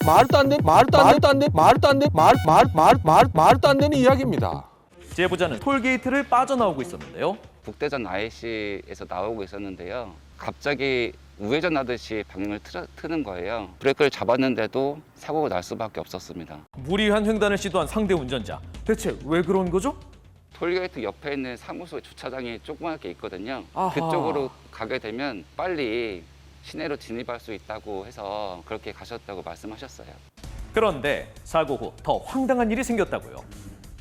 말도 안 되는 이야기입니다. 제보자는 톨게이트를 빠져나오고 있었는데요. 북대전 IC에서 나오고 있었는데요. 갑자기 우회전하듯이 방향을 트는 거예요. 브레이크를 잡았는데도 사고가 날 수밖에 없었습니다. 무리한 횡단을 시도한 상대 운전자. 대체 왜 그런 거죠? 톨게이트 옆에 있는 사무소 주차장이 조그맣게 있거든요. 아하. 그쪽으로 가게 되면 빨리 시내로 진입할 수 있다고 해서 그렇게 가셨다고 말씀하셨어요. 그런데 사고 후 더 황당한 일이 생겼다고요.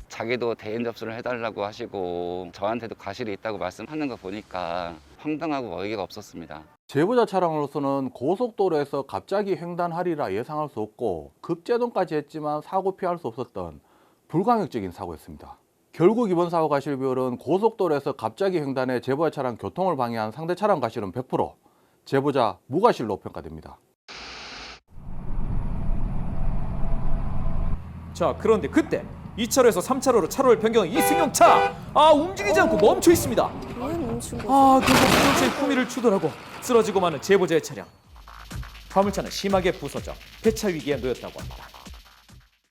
자기도 대행 접수를 해달라고 하시고 저한테도 과실이 있다고 말씀하는 거 보니까 황당하고 어이가 없었습니다. 제보자 차량으로서는 고속도로에서 갑자기 횡단하리라 예상할 수 없고 급제동까지 했지만 사고 피할 수 없었던 불가항력적인 사고였습니다. 결국 이번 사고 과실 비율은 고속도로에서 갑자기 횡단해 제보자 차량 교통을 방해한 상대 차량 과실은 100%, 제보자 무과실로 평가됩니다. 자, 그런데 그때 2차로에서 3차로로 차로를 변경한 이 승용차. 움직이지 않고 멈춰 있습니다. 왜 멈춘 거지? 결국 승용차의 품위를 추돌하고 쓰러지고 마는 제보자의 차량. 화물차는 심하게 부서져 폐차 위기에 놓였다고 합니다.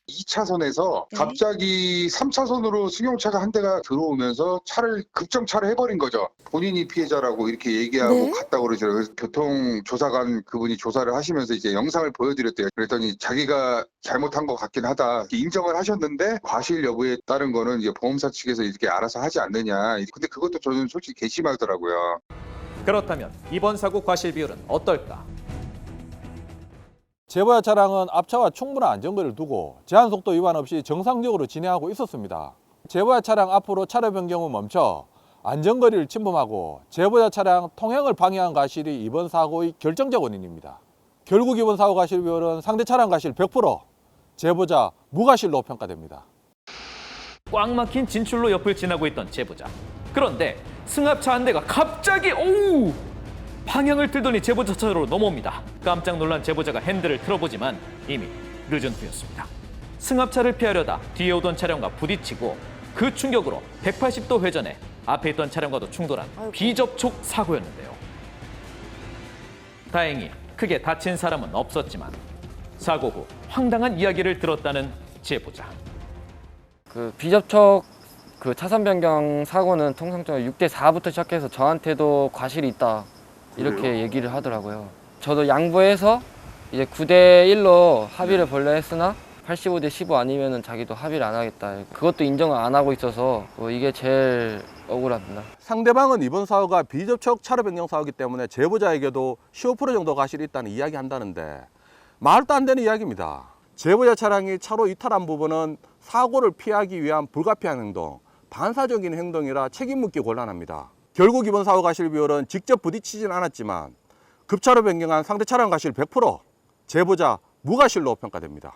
2차선에서 네. 갑자기 3차선으로 승용차가 한 대가 들어오면서 차를 급정차를 해버린 거죠. 본인이 피해자라고 이렇게 얘기하고 네. 갔다고 그러죠. 그래서 교통조사관 그분이 조사를 하시면서 이제 영상을 보여드렸대요. 그랬더니 자기가 잘못한 것 같긴 하다 인정을 하셨는데 과실 여부에 따른 거는 이제 보험사 측에서 이렇게 알아서 하지 않느냐. 근데 그것도 저는 솔직히 괘씸하더라고요. 그렇다면 이번 사고 과실 비율은 어떨까? 제보자 차량은 앞차와 충분한 안전거리를 두고 제한속도 위반 없이 정상적으로 진행하고 있었습니다. 제보자 차량 앞으로 차로 변경 후 멈춰 안전거리를 침범하고 제보자 차량 통행을 방해한 과실이 이번 사고의 결정적 원인입니다. 결국 이번 사고 과실 비율은 상대 차량 과실 100%, 제보자 무과실로 평가됩니다. 꽉 막힌 진출로 옆을 지나고 있던 제보자. 그런데 승합차 한 대가 갑자기 방향을 틀더니 제보자 차로 넘어옵니다. 깜짝 놀란 제보자가 핸들을 틀어보지만 이미 늦은 후였습니다. 승합차를 피하려다 뒤에 오던 차량과 부딪히고 그 충격으로 180도 회전해 앞에 있던 차량과도 충돌한 비접촉 사고였는데요. 다행히 크게 다친 사람은 없었지만 사고 후 황당한 이야기를 들었다는 제보자. 그 비접촉 그 차선 변경 사고는 통상적으로 6대4부터 시작해서 저한테도 과실이 있다 이렇게 얘기를 하더라고요. 저도 양보해서 이제 9대1로 합의를 본래 했으나 85대15 아니면은 자기도 합의를 안 하겠다. 그것도 인정을 안 하고 있어서 이게 제일 억울합니다. 상대방은 이번 사고가 비접촉 차로 변경 사고이기 때문에 제보자에게도 15% 정도 과실이 있다는 이야기 한다는데 말도 안 되는 이야기입니다. 제보자 차량이 차로 이탈한 부분은 사고를 피하기 위한 불가피한 행동, 반사적인 행동이라 책임 묻기 곤란합니다. 결국 이번 사고 과실 비율은 직접 부딪히진 않았지만 급차로 변경한 상대 차량 과실 100%, 제보자 무과실로 평가됩니다.